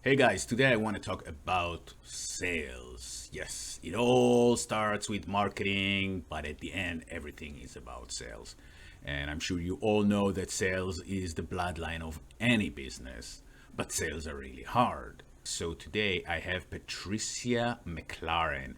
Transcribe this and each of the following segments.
Hey guys, today I want to talk about sales. Yes, it all starts with marketing, but at the end, everything is about sales. And I'm sure you all know that sales is the bloodline of any business, but sales are really hard. So today I have Patricia McLaren.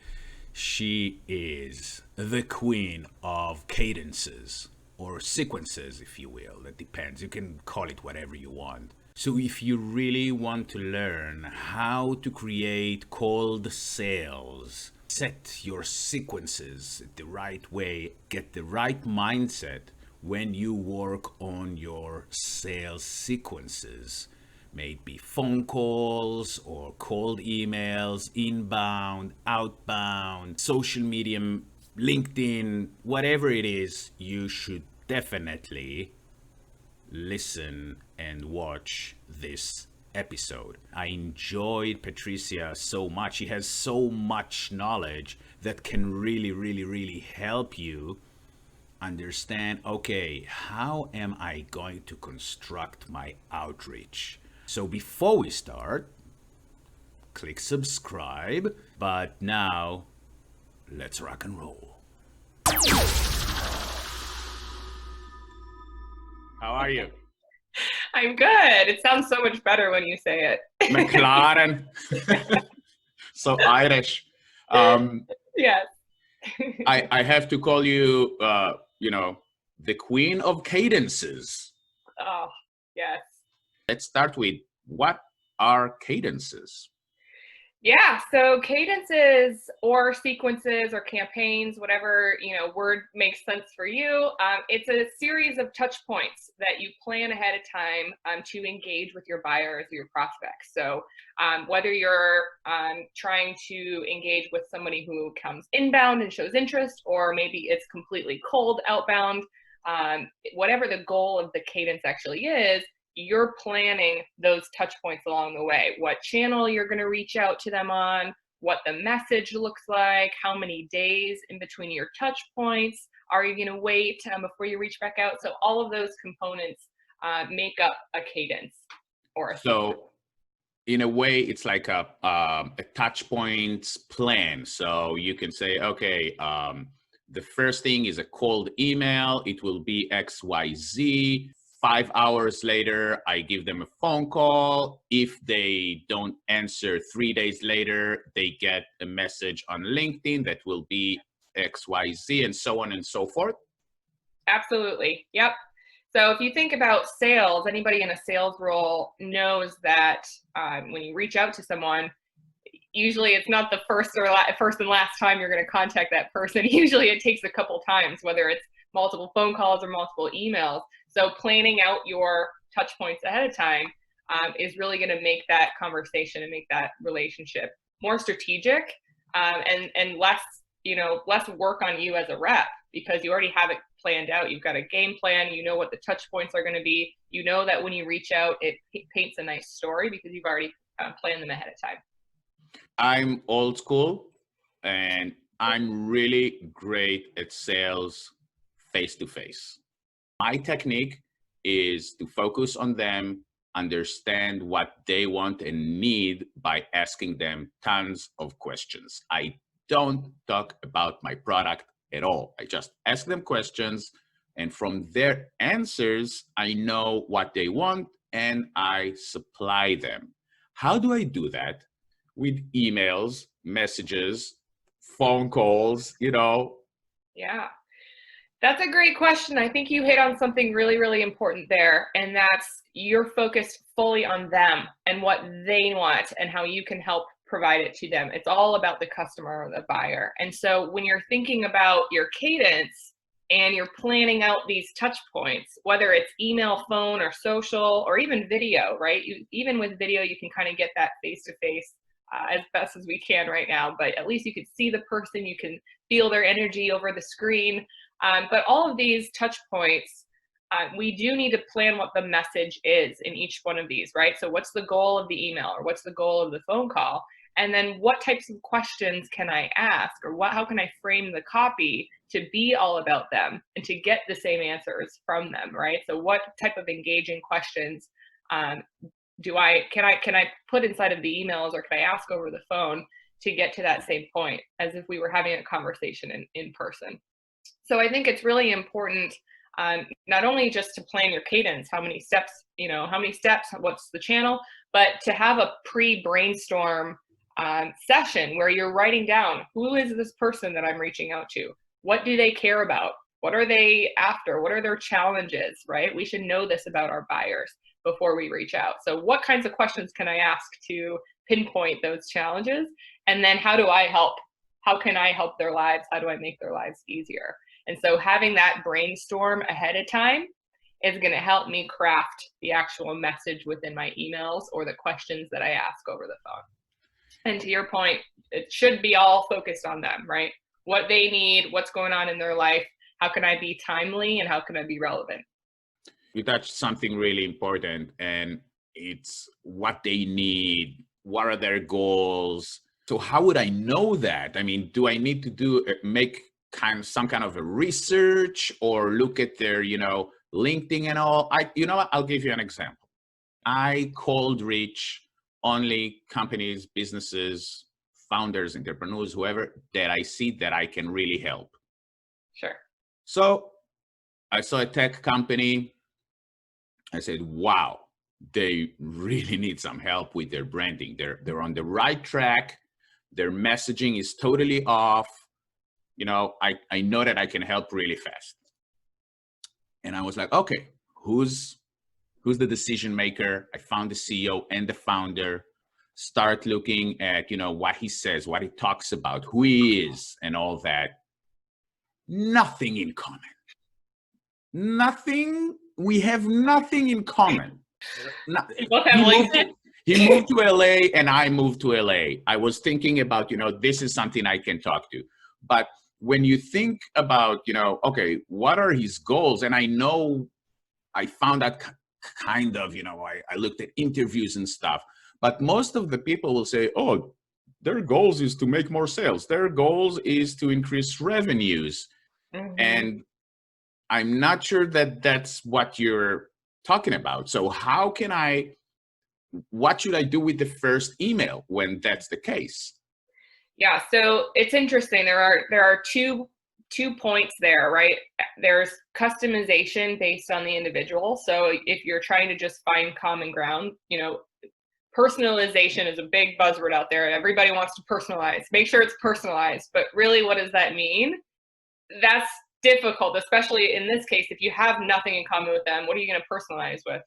She is the queen of cadences or sequences, if you will. That depends. You can call it whatever you want. So if you really want to learn how to create cold sales, set your sequences the right way, get the right mindset when you work on your sales sequences, may it be phone calls or cold emails, inbound, outbound, social media, LinkedIn, whatever it is, you should definitely listen and watch this episode. I enjoyed Patricia so much. She has so much knowledge that can really help you understand, okay, how am I going to construct my outreach? So before we start, click subscribe. But now, let's rock and roll. How are you? I'm good. It sounds so much better when you say it. McLaren. So Irish. Yes. I have to call you, the queen of cadences. Oh, yes. Let's start with, what are cadences? Yeah, so cadences or sequences or campaigns, whatever, word makes sense for you. It's a series of touch points that you plan ahead of time to engage with your buyers or your prospects. So whether you're trying to engage with somebody who comes inbound and shows interest, or maybe it's completely cold outbound, whatever the goal of the cadence actually is, you're planning those touch points along the way. What channel you're going to reach out to them on, what the message looks like, how many days in between your touch points, are you going to wait before you reach back out? So all of those components make up a cadence or a sequence. So in a way, it's like a touch points plan. So you can say, okay, the first thing is a cold email. It will be XYZ. 5 hours later, I give them a phone call. If they don't answer 3 days later, they get a message on LinkedIn that will be XYZ, and so on and so forth. Absolutely. Yep. So if you think about sales, anybody in a sales role knows that when you reach out to someone, usually it's not the first and last time you're going to contact that person. Usually it takes a couple times, whether it's multiple phone calls or multiple emails. So planning out your touch points ahead of time is really going to make that conversation and make that relationship more strategic and less work on you as a rep, because you already have it planned out. You've got a game plan. You know what the touch points are going to be. You know that when you reach out, it paints a nice story because you've already planned them ahead of time. I'm old school, and I'm really great at sales face to face. My technique is to focus on them, understand what they want and need by asking them tons of questions. I don't talk about my product at all. I just ask them questions, and from their answers, I know what they want and I supply them. How do I do that? With emails, messages, phone calls, Yeah. That's a great question. I think you hit on something really important there, and that's you're focused fully on them and what they want and how you can help provide it to them. It's all about the customer or the buyer. And so when you're thinking about your cadence and you're planning out these touch points, whether it's email, phone, or social, or even video, right? Even with video, you can kind of get that face-to-face as best as we can right now, but at least you can see the person, you can feel their energy over the screen. But all of these touch points, we do need to plan what the message is in each one of these, right? So what's the goal of the email, or what's the goal of the phone call? And then what types of questions can I ask, or how can I frame the copy to be all about them and to get the same answers from them, right? So what type of engaging questions can I put inside of the emails, or can I ask over the phone to get to that same point as if we were having a conversation in person? So I think it's really important, not only just to plan your cadence, how many steps, what's the channel, but to have a pre-brainstorm session where you're writing down, who is this person that I'm reaching out to? What do they care about? What are they after? What are their challenges, right? We should know this about our buyers before we reach out. So what kinds of questions can I ask to pinpoint those challenges? And then how do I help? How can I help their lives? How do I make their lives easier? And so having that brainstorm ahead of time is going to help me craft the actual message within my emails or the questions that I ask over the phone. And to your point, it should be all focused on them, right? What they need, what's going on in their life, how can I be timely, and how can I be relevant? You touched something really important, and it's what they need. What are their goals? So how would I know that? I mean, do I need to make some kind of a research, or look at their, LinkedIn and all? What? I'll give you an example. I cold reach only companies, businesses, founders, entrepreneurs, whoever that I see that I can really help. Sure. So I saw a tech company. I said, wow, they really need some help with their branding. They're on the right track. Their messaging is totally off. I know that I can help really fast. And I was like, okay, who's the decision maker? I found the CEO and the founder. Start looking at, what he says, what he talks about, who he is, and all that. Nothing in common. Nothing. We have nothing in common. He moved to LA and I moved to LA. I was thinking about, this is something I can talk to. But when you think about, okay, what are his goals? And I know I found that kind of, I looked at interviews and stuff, but most of the people will say, oh, their goals is to make more sales. Their goals is to increase revenues. Mm-hmm. And I'm not sure that that's what you're talking about. So what should I do with the first email when that's the case? Yeah, so it's interesting. There are two points there, right? There's customization based on the individual. So if you're trying to just find common ground, personalization is a big buzzword out there. Everybody wants to personalize. Make sure it's personalized. But really, what does that mean? That's difficult, especially in this case. If you have nothing in common with them, what are you going to personalize with?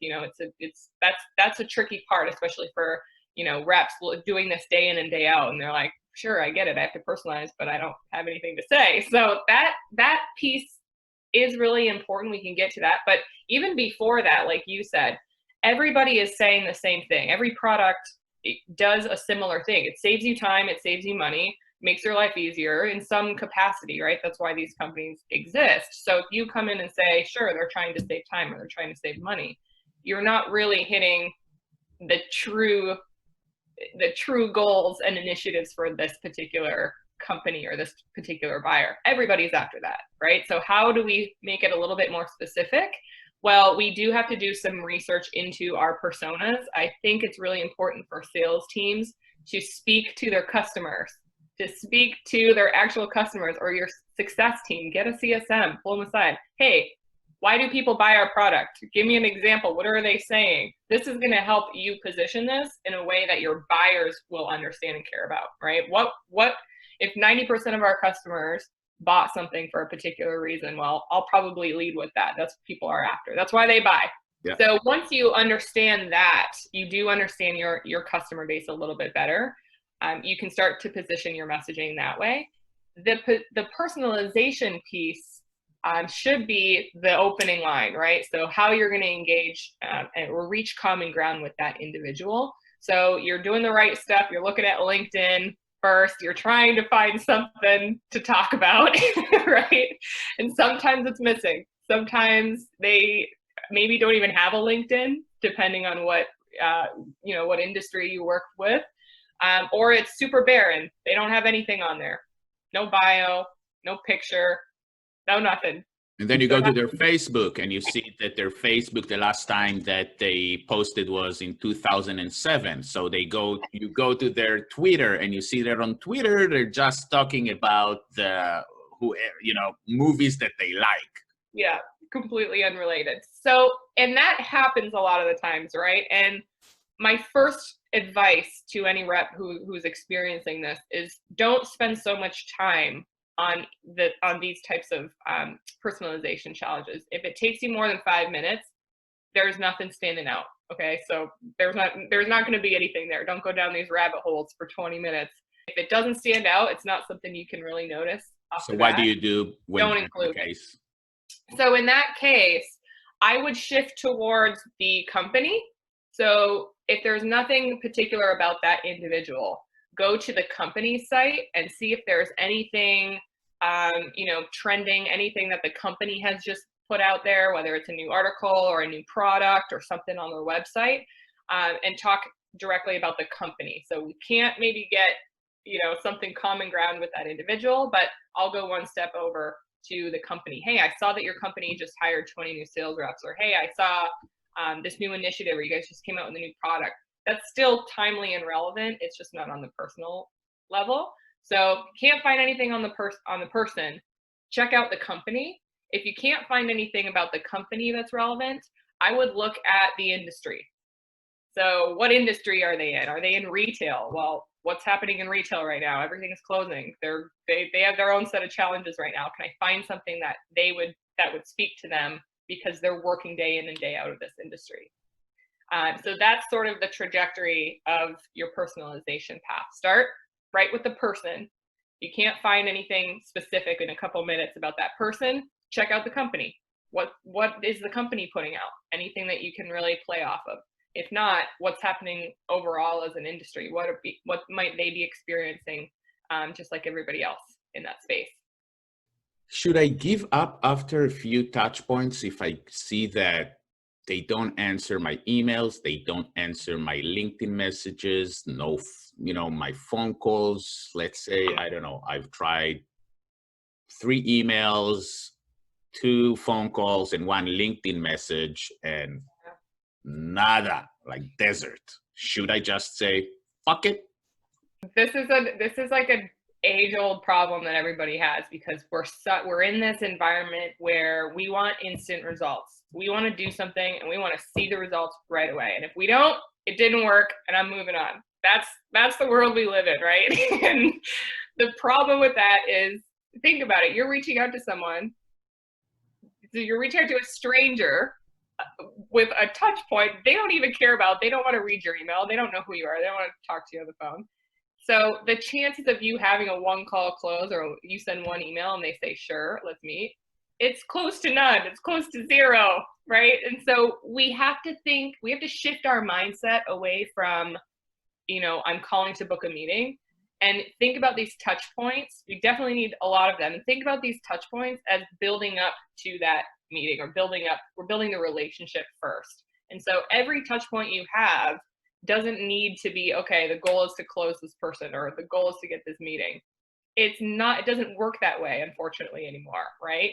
That's a tricky part, especially for reps doing this day in and day out, and they're like, sure, I get it, I have to personalize, but I don't have anything to say. So that piece is really important. We can get to that, but even before that, like you said, everybody is saying the same thing. Every product does a similar thing. It saves you time, it saves you money, makes your life easier in some capacity, right? That's why these companies exist. So if you come in and say, sure, they're trying to save time or they're trying to save money, you're not really hitting the true goals and initiatives for this particular company or this particular buyer. Everybody's after that, right? So how do we make it a little bit more specific? Well, we do have to do some research into our personas. I think it's really important for sales teams to speak to their customers, to speak to their actual customers, or your success team. Get a CSM, pull them aside. Hey, why do people buy our product? Give me an example. What are they saying? This is going to help you position this in a way that your buyers will understand and care about, right? What if 90% of our customers bought something for a particular reason? Well, I'll probably lead with that. That's what people are after. That's why they buy. Yeah. So once you understand that, you do understand your customer base a little bit better. You can start to position your messaging that way. The personalization piece should be the opening line, right? So how you're going to engage or reach common ground with that individual. So you're doing the right stuff. You're looking at LinkedIn first. You're trying to find something to talk about, right? And sometimes it's missing. Sometimes they maybe don't even have a LinkedIn, depending on what industry you work with. Or it's super barren. They don't have anything on there. No bio, no picture, no nothing. And then you So go to their Facebook and you see that their Facebook, the last time that they posted was in 2007. So you go to their Twitter and you see that on Twitter, they're just talking about movies that they like. yeah, completely unrelated. So, and that happens a lot of the times, right? And my first advice to any rep who's experiencing this is don't spend so much time on these types of personalization challenges. If it takes you more than 5 minutes, there's nothing standing out. Okay, so there's not going to be anything there. Don't go down these rabbit holes for 20 minutes. If it doesn't stand out, it's not something you can really notice. So what do you do when don't that's include the case? So in that case, I would shift towards the company. So if there's nothing particular about that individual, go to the company site and see if there's anything, trending, anything that the company has just put out there, whether it's a new article or a new product or something on their website, and talk directly about the company. So we can't maybe get, something common ground with that individual, but I'll go one step over to the company. Hey, I saw that your company just hired 20 new sales reps, or hey, I saw this new initiative, or you guys just came out with a new product. That's still timely and relevant. It's just not on the personal level. So can't find anything on the person, check out the company. If you can't find anything about the company that's relevant, I would look at the industry. So what industry are they in? Are they in retail? Well, what's happening in retail right now? Everything's closing. They have their own set of challenges right now. Can I find something that would speak to them because they're working day in and day out of this industry? So that's sort of the trajectory of your personalization path. Start right with the person. You can't find anything specific in a couple minutes about that person. Check out the company. What is the company putting out? Anything that you can really play off of. If not, what's happening overall as an industry? What might they be experiencing, just like everybody else in that space? Should I give up after a few touch points if I see that they don't answer my emails, they don't answer my LinkedIn messages, my phone calls? Let's say, I don't know, I've tried 3 emails, 2 phone calls, and 1 LinkedIn message, and nada, like desert. Should I just say, fuck it? This is like an age-old problem that everybody has, because we're in this environment where we want instant results. We want to do something and we want to see the results right away. And if we don't, it didn't work and I'm moving on. That's the world we live in, right? And the problem with that is, think about it. You're reaching out to someone. So you're reaching out to a stranger with a touch point. They don't even care about. They don't want to read your email. They don't know who you are. They don't want to talk to you on the phone. So the chances of you having a 1-call close, or you send 1 email and they say, sure, let's meet, it's close to none. It's close to 0, right? And so we have to shift our mindset away from, I'm calling to book a meeting, and think about these touch points. We definitely need a lot of them. And think about these touch points as building up to that meeting, or we're building the relationship first. And so every touch point you have doesn't need to be, okay, the goal is to close this person, or the goal is to get this meeting. It doesn't work that way, unfortunately, anymore, right?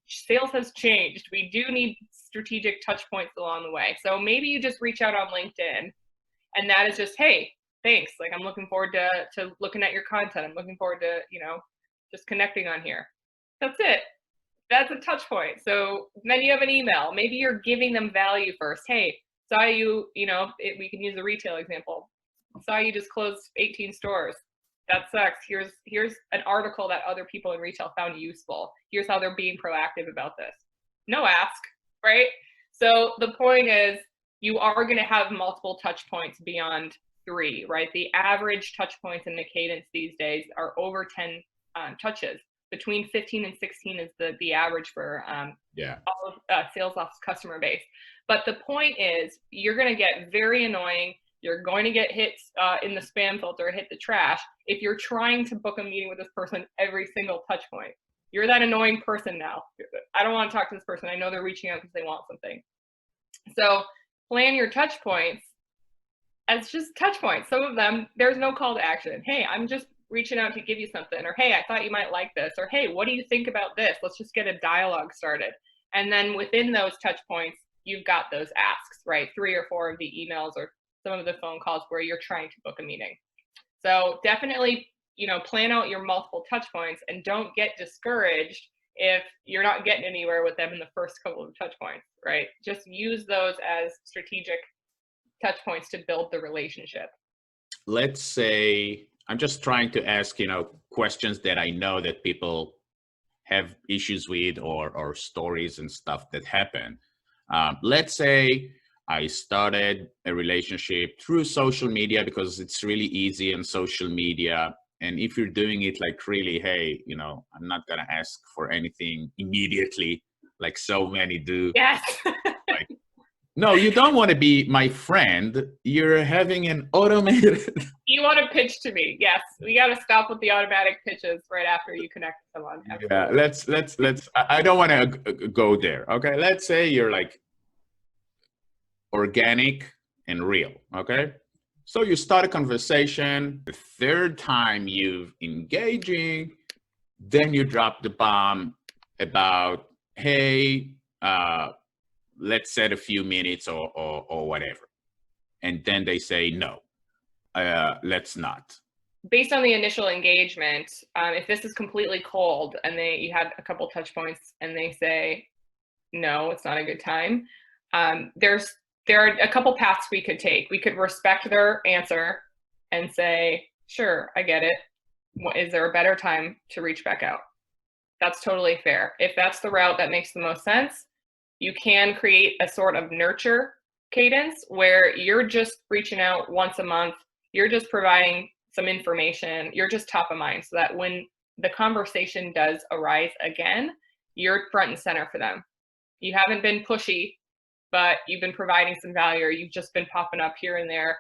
Sales has changed. We do need strategic touch points along the way. So maybe you just reach out on LinkedIn, and that is just, hey, thanks. Like, I'm looking forward to looking at your content. I'm looking forward to, just connecting on here. That's it. That's a touch point. So then you have an email. Maybe you're giving them value first. Hey, saw you, we can use a retail example. Saw you just closed 18 stores. That sucks. Here's an article that other people in retail found useful. Here's how they're being proactive about this. No ask, right? So the point is, you are going to have multiple touch points beyond 3, right? The average touch points in the cadence these days are over 10 touches. Between 15 and 16 is the average for all of sales off customer base. But the point is, you're going to get very annoying. You're going to get hits in the spam filter, hit the trash, if you're trying to book a meeting with this person every single touch point. You're that annoying person now. I don't want to talk to this person. I know they're reaching out because they want something. So plan your touch points as just touch points. Some of them, there's no call to action. Hey, I'm just reaching out to give you something, or hey, I thought you might like this, or hey, what do you think about this? Let's just get a dialogue started. And then within those touch points, you've got those asks, right? 3 or 4 of the emails or some of the phone calls where you're trying to book a meeting. So definitely, plan out your multiple touch points, and don't get discouraged if you're not getting anywhere with them in the first couple of touch points, right? Just use those as strategic touch points to build the relationship. Let's say I'm just trying to ask, questions that I know that people have issues with, or stories and stuff that happen. Let's say I started a relationship through social media because it's really easy on social media. And if you're doing it like really, hey, I'm not going to ask for anything immediately, like so many do. Yes. Like, no, you don't want to be my friend. You're having an automated. You want to pitch to me. Yes. We got to stop with the automatic pitches right after you connect with someone. Absolutely. Yeah, let's, I don't want to go there. Okay. Let's say you're like organic and real. Okay. So you start a conversation. The third time you've engaging, then you drop the bomb about, hey, let's set a few minutes or whatever. And then they say, no, let's not. Based on the initial engagement, if this is completely cold and you had a couple touch points and they say, no, it's not a good time, there are a couple paths we could take. We could respect their answer and say, sure, I get it. Is there a better time to reach back out? That's totally fair. If that's the route that makes the most sense, you can create a sort of nurture cadence where you're just reaching out once a month. You're just providing some information. You're just top of mind so that when the conversation does arise again, you're front and center for them. You haven't been pushy, but you've been providing some value, or you've just been popping up here and there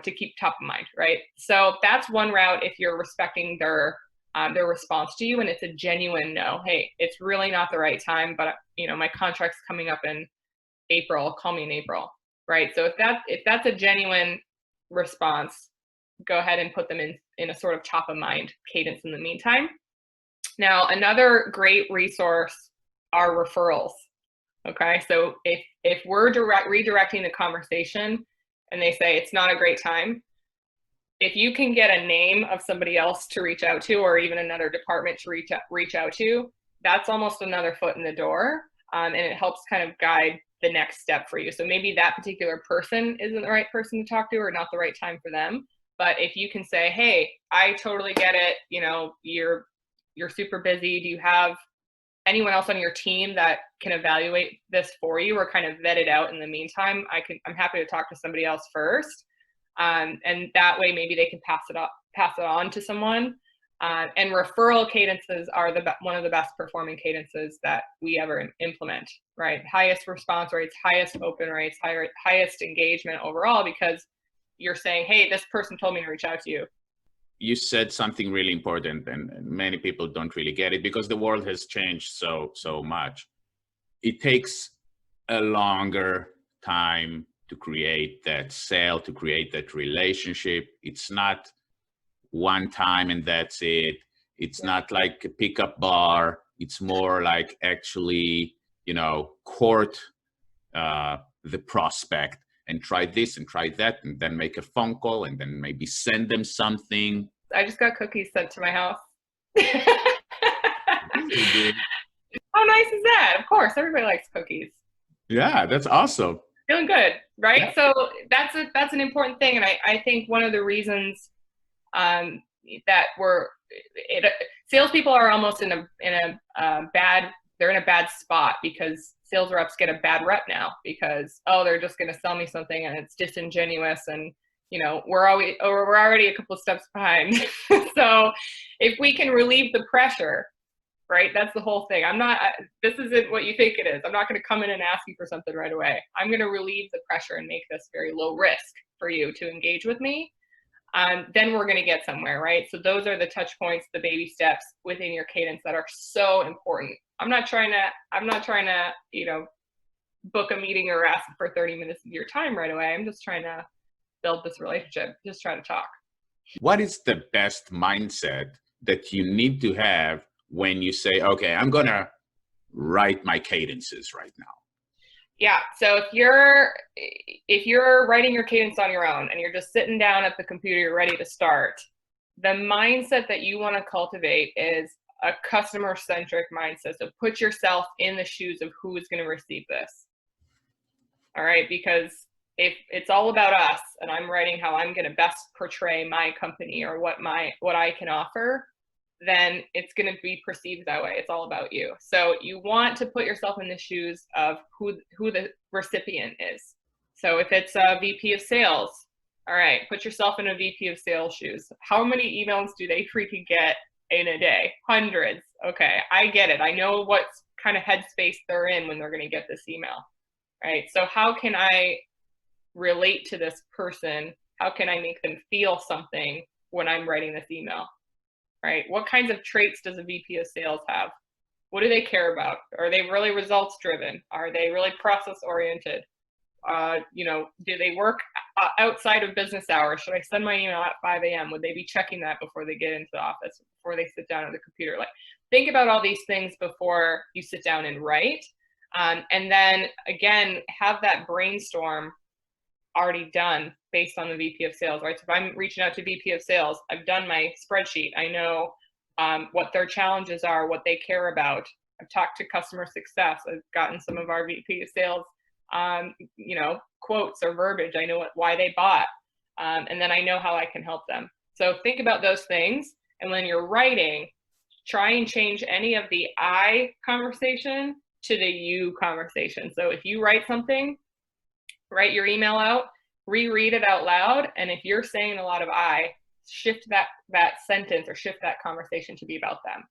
to keep top of mind, right? So that's one route if you're respecting their response to you and it's a genuine no. Hey, it's really not the right time, but my contract's coming up in April. Call me in April, right? So if that's a genuine response, go ahead and put them in a sort of top of mind cadence in the meantime. Now, another great resource are referrals. Okay, so if we're redirecting the conversation and they say it's not a great time, if you can get a name of somebody else to reach out to, or even another department to reach out to, that's almost another foot in the door, and it helps kind of guide the next step for you. So maybe that particular person isn't the right person to talk to, or not the right time for them. But if you can say, hey, I totally get it, you're super busy. Do you have anyone else on your team that can evaluate this for you or kind of vet it out in the meantime? I'm happy to talk to somebody else first. And that way maybe they can pass it on to someone. And referral cadences are one of the best performing cadences that we ever implement, right? Highest response rates, highest open rates, highest engagement overall, because you're saying, hey, this person told me to reach out to you. You said something really important, and many people don't really get it because the world has changed so much. It takes a longer time to create that sale, to create that relationship. It's not one time and that's it. It's not like a pickup bar. It's more like actually, court the prospect and try this and try that, and then make a phone call, and then maybe send them something. I just got cookies sent to my house. How nice is that? Of course, everybody likes cookies. Yeah, that's awesome. Feeling good, right? Yeah. So that's an important thing, and I think one of the reasons that salespeople are almost in a bad spot, because sales reps get a bad rep now because, they're just going to sell me something and it's disingenuous, and we're already a couple of steps behind. So if we can relieve the pressure, right, that's the whole thing. This isn't what you think it is. I'm not going to come in and ask you for something right away. I'm going to relieve the pressure and make this very low risk for you to engage with me. Then we're going to get somewhere, right? So those are the touch points, the baby steps within your cadence that are so important. I'm not trying to, book a meeting or ask for 30 minutes of your time right away. I'm just trying to build this relationship. Just try to talk. What is the best mindset that you need to have when you say, okay, I'm going to write my cadences right now? Yeah. So if you're writing your cadence on your own and you're just sitting down at the computer, you're ready to start, the mindset that you want to cultivate is a customer-centric mindset. So put yourself in the shoes of who is going to receive this. All right, because if it's all about us and I'm writing how I'm going to best portray my company or what I can offer, then it's going to be perceived that way. It's all about you. So you want to put yourself in the shoes of who the recipient is. So if it's a VP of sales, all right, put yourself in a VP of sales shoes. How many emails do they freaking get in a day? Hundreds. Okay, I get it. I know what kind of headspace they're in when they're going to get this email, right? So how can I relate to this person? How can I make them feel something when I'm writing this email? Right? What kinds of traits does a VP of sales have? What do they care about? Are they really results driven? Are they really process oriented? Do they work outside of business hours? Should I send my email at 5 a.m.? Would they be checking that before they get into the office, before they sit down at the computer? Like, think about all these things before you sit down and write. And then again, have that brainstorm already done based on the VP of sales, right? So if I'm reaching out to VP of sales, I've done my spreadsheet. I know what their challenges are, what they care about. I've talked to customer success. I've gotten some of our VP of sales, quotes or verbiage. I know why they bought, and then I know how I can help them. So think about those things, and when you're writing, try and change any of the I conversation to the you conversation. So if you write something, write your email out, reread it out loud, and if you're saying a lot of I, shift that sentence or shift that conversation to be about them.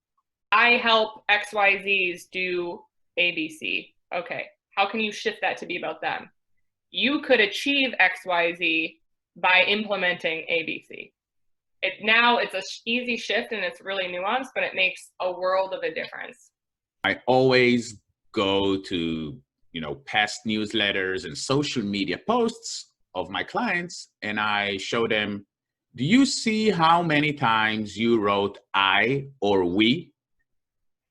I help XYZs do ABC. Okay, how can you shift that to be about them? You could achieve XYZ by implementing ABC. Now it's an easy shift and it's really nuanced, but it makes a world of a difference. I always go to past newsletters and social media posts of my clients, and I show them, do you see how many times you wrote I or we?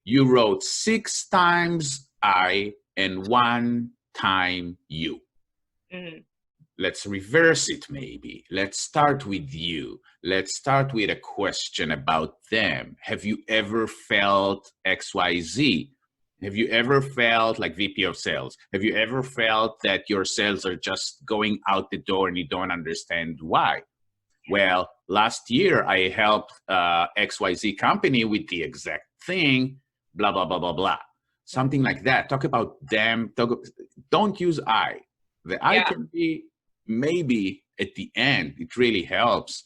You wrote 6 times I and 1 time you. Mm-hmm. Let's reverse it maybe. Let's start with you. Let's start with a question about them. Have you ever felt XYZ? Have you ever felt like VP of sales? Have you ever felt that your sales are just going out the door and you don't understand why? Well, last year I helped XYZ company with the exact thing, blah, blah, blah, blah, blah. Something like that. Talk about them. Don't use I. The I can be maybe at the end. It really helps.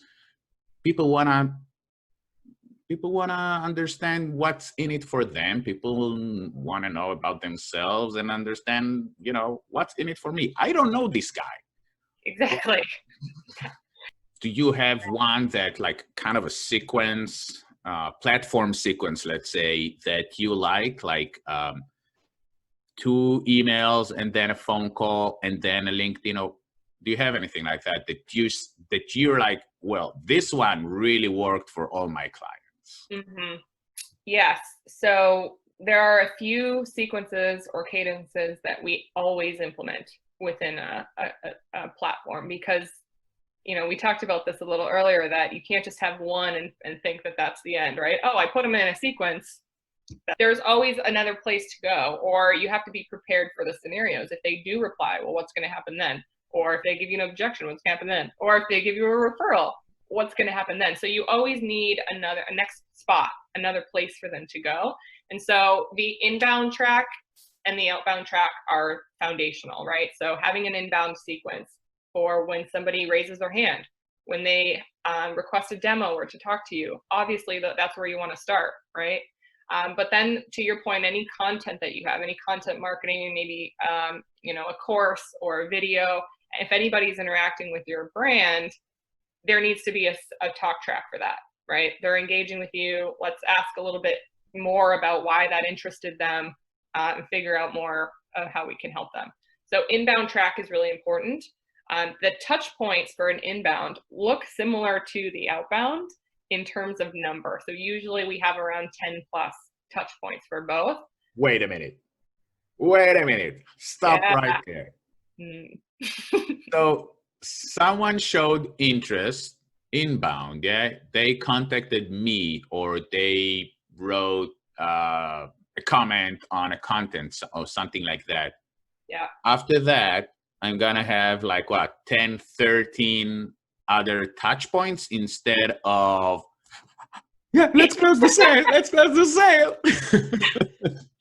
People wanna understand what's in it for them. People want to know about themselves and understand, what's in it for me. I don't know this guy. Exactly. Do you have one that like kind of a sequence, platform sequence, let's say, that you like 2 emails and then a phone call and then a LinkedIn? Do you have anything like that you're like, well, this one really worked for all my clients? Mm-hmm. Yes. So there are a few sequences or cadences that we always implement within a platform because, we talked about this a little earlier, that you can't just have one and think that that's the end, right? Oh, I put them in a sequence. There's always another place to go, or you have to be prepared for the scenarios. If they do reply, well, what's going to happen then? Or if they give you an objection, what's going to happen then? Or if they give you a referral, what's going to happen then? So you always need a next spot, another place for them to go. And so the inbound track and the outbound track are foundational, right? So having an inbound sequence for when somebody raises their hand, when they request a demo or to talk to you, obviously that's where you want to start, right? But then to your point, any content that you have, any content marketing, maybe, a course or a video, if anybody's interacting with your brand, there needs to be a talk track for that, right? They're engaging with you. Let's ask a little bit more about why that interested them and figure out more of how we can help them. So inbound track is really important. The touch points for an inbound look similar to the outbound in terms of number. So usually we have around 10 plus touch points for both. Wait a minute. Wait a minute. Stop Yeah. right there. Mm. So someone showed interest inbound, yeah? They contacted me or they wrote a comment on a content or something like that. Yeah. After that, I'm gonna have like what, 10, 13 other touch points instead of, yeah, let's close the sale. Let's close the sale.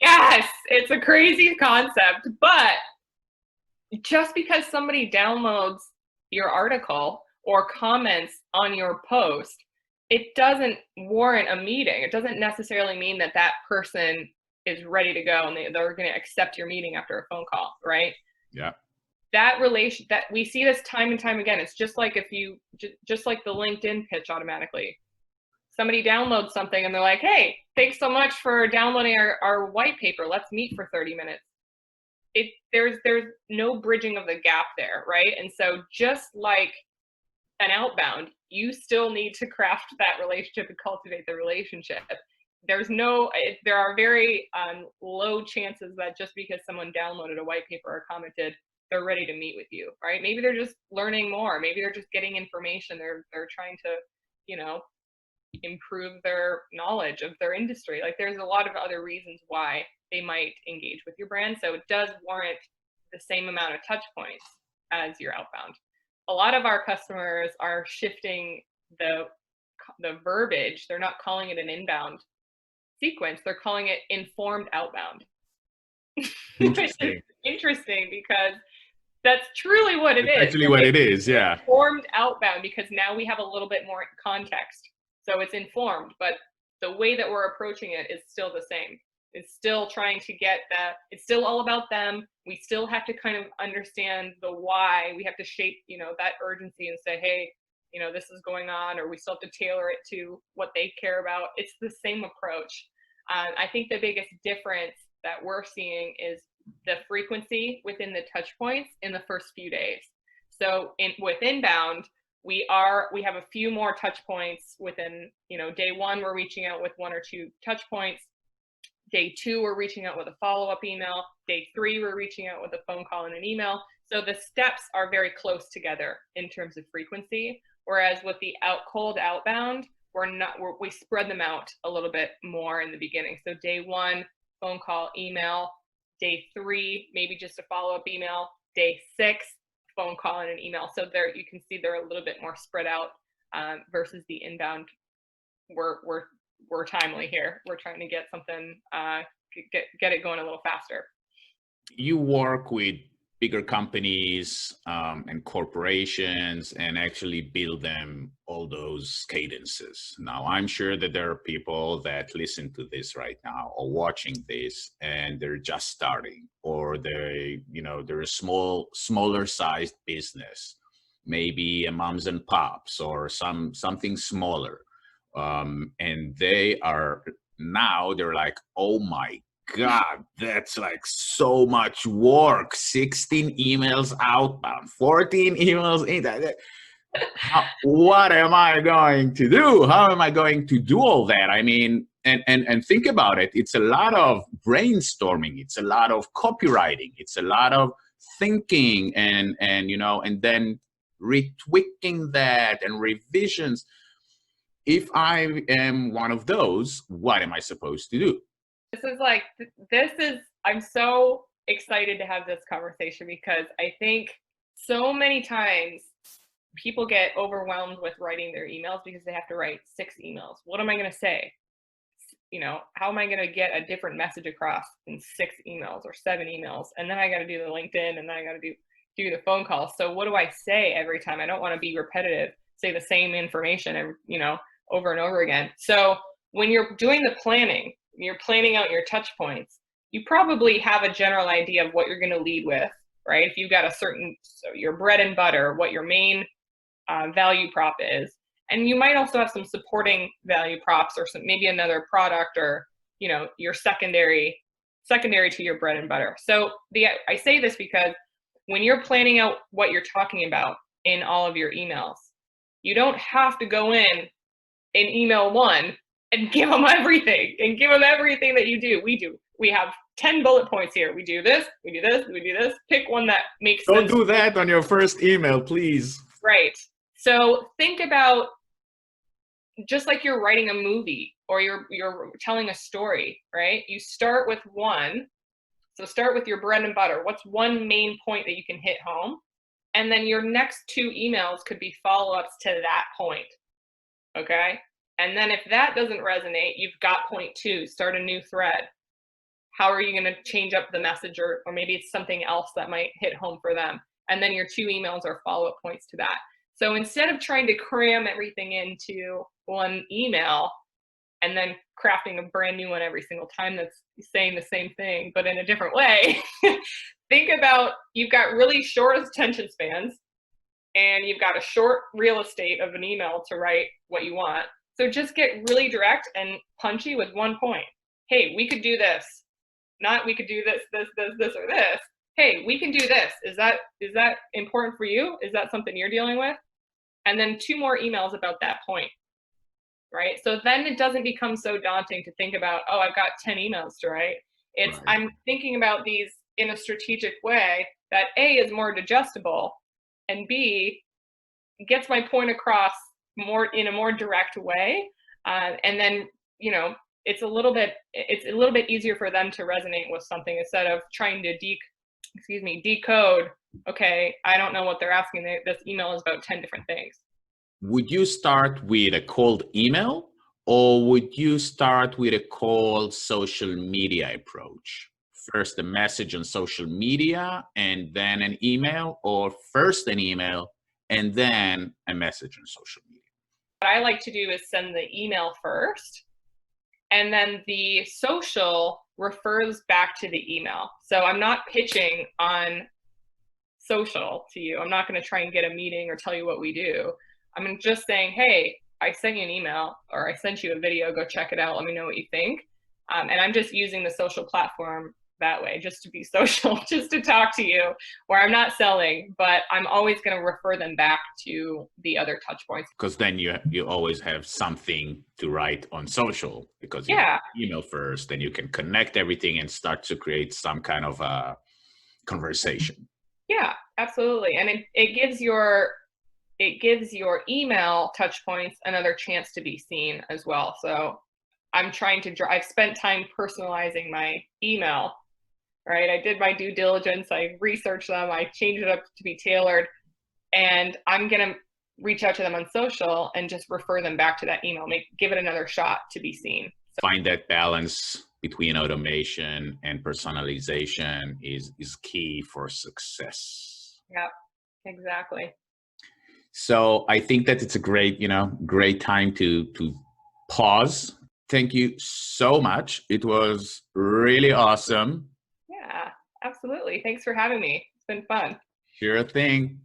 Yes, it's a crazy concept, but just because somebody downloads your article or comments on your post, it doesn't warrant a meeting. It doesn't necessarily mean that that person is ready to go and they're going to accept your meeting after a phone call, right? Yeah. That relation, that we see this time and time again. It's just like if you, just like the LinkedIn pitch automatically. Somebody downloads something and they're like, hey, thanks so much for downloading our white paper. Let's meet for 30 minutes. There's no bridging of the gap there, right? And so just like an outbound, you still need to craft that relationship and cultivate the relationship. There are very low chances that just because someone downloaded a white paper or commented, they're ready to meet with you, right? Maybe they're just learning more. Maybe they're just getting information. They're trying to, improve their knowledge of their industry. Like there's a lot of other reasons why they might engage with your brand. So it does warrant the same amount of touch points as your outbound. A lot of our customers are shifting the verbiage. They're not calling it an inbound sequence. They're calling it informed outbound. Which is interesting because that's truly what it is. Actually what it is, yeah. Informed outbound, because now we have a little bit more context. So it's informed, but the way that we're approaching it is still the same. It's still trying to get that, it's still all about them. We still have to kind of understand the why. We have to shape, that urgency and say, hey, this is going on, or we still have to tailor it to what they care about. It's the same approach. I think the biggest difference that we're seeing is the frequency within the touch points in the first few days. So with inbound, we have a few more touch points within, day one, we're reaching out with 1 or 2 touch points. Day 2, we're reaching out with a follow-up email. Day 3, we're reaching out with a phone call and an email. So the steps are very close together in terms of frequency. Whereas with the cold outbound, we spread them out a little bit more in the beginning. So day 1, phone call, email. Day 3, maybe just a follow-up email. Day 6, phone call and an email. So there you can see they're a little bit more spread out versus the inbound. We're timely here. We're trying to get something, get it going a little faster. You work with bigger companies and corporations and actually build them all those cadences. Now, I'm sure that there are people that listen to this right now or watching this and they're just starting, or they're a smaller sized business, maybe a moms and pops or something smaller. And they're like, oh my God, that's like so much work. 16 emails outbound, 14 emails in. What am I going to do? How am I going to do all that? I mean, and think about it. It's a lot of brainstorming. It's a lot of copywriting. It's a lot of thinking and then retweaking that and revisions. If I am one of those, what am I supposed to do? I'm so excited to have this conversation because I think so many times people get overwhelmed with writing their emails because they have to write 6 emails. What am I going to say? How am I going to get a different message across in 6 emails or 7 emails? And then I got to do the LinkedIn, and then I got to do the phone calls. So what do I say every time? I don't want to be repetitive, say the same information, over and over again. So when you're doing the planning, you're planning out your touch points, you probably have a general idea of what you're going to lead with, right? If you've got your bread and butter, what your main value prop is. And you might also have some supporting value props or maybe another product or, your secondary to your bread and butter. So I say this because when you're planning out what you're talking about in all of your emails, you don't have to go in email one and give them everything that you do. We have 10 bullet points here. We do this, we do this, we do this. Pick one that makes sense. Don't do that on your first email, please. Right. So think about, just like you're writing a movie or you're telling a story, right? You start with one. So start with your bread and butter. What's one main point that you can hit home? And then your next 2 emails could be follow-ups to that point. Okay? And then if that doesn't resonate, you've got point 2, start a new thread. How are you going to change up the message, or maybe it's something else that might hit home for them. And then your 2 emails are follow-up points to that. So instead of trying to cram everything into one email and then crafting a brand new one every single time that's saying the same thing, but in a different way, think about, you've got really short attention spans and you've got a short real estate of an email to write what you want. So just get really direct and punchy with one point. Hey, we could do this. Not we could do this, or this. Hey, we can do this. Is that important for you? Is that something you're dealing with? And then 2 more emails about that point, right? So then it doesn't become so daunting to think about, oh, I've got 10 emails to write. It's, right. I'm thinking about these in a strategic way that A, is more digestible, and B, gets my point across more in a more direct way. And then, you know, it's a little bit easier for them to resonate with something instead of trying to decode. Okay, I don't know what they're asking. This email is about 10 different things. Would you start with a cold email, or would you start with a cold social media approach? First a message on social media and then an email, or first an email and then a message on social media? What I like to do is send the email first, and then the social refers back to the email. So I'm not pitching on social to you. I'm not going to try and get a meeting or tell you what we do. I'm just saying, hey, I sent you an email, or I sent you a video, go check it out. Let me know what you think. And I'm just using the social platform that way, just to be social, just to talk to you, where I'm not selling, but I'm always going to refer them back to the other touch points. Because then you always have something to write on social, because you email first, then you can connect everything and start to create some kind of a conversation. Yeah, absolutely. And it gives your email touch points another chance to be seen as well. So I'm trying to I've spent time personalizing my email, right? I did my due diligence. I researched them. I changed it up to be tailored, and I'm going to reach out to them on social and just refer them back to that email, give it another shot to be seen. So, find that balance between automation and personalization is key for success. Yeah, exactly. So I think that it's a great time to pause. Thank you so much. It was really awesome. Yeah, absolutely. Thanks for having me. It's been fun. Sure thing.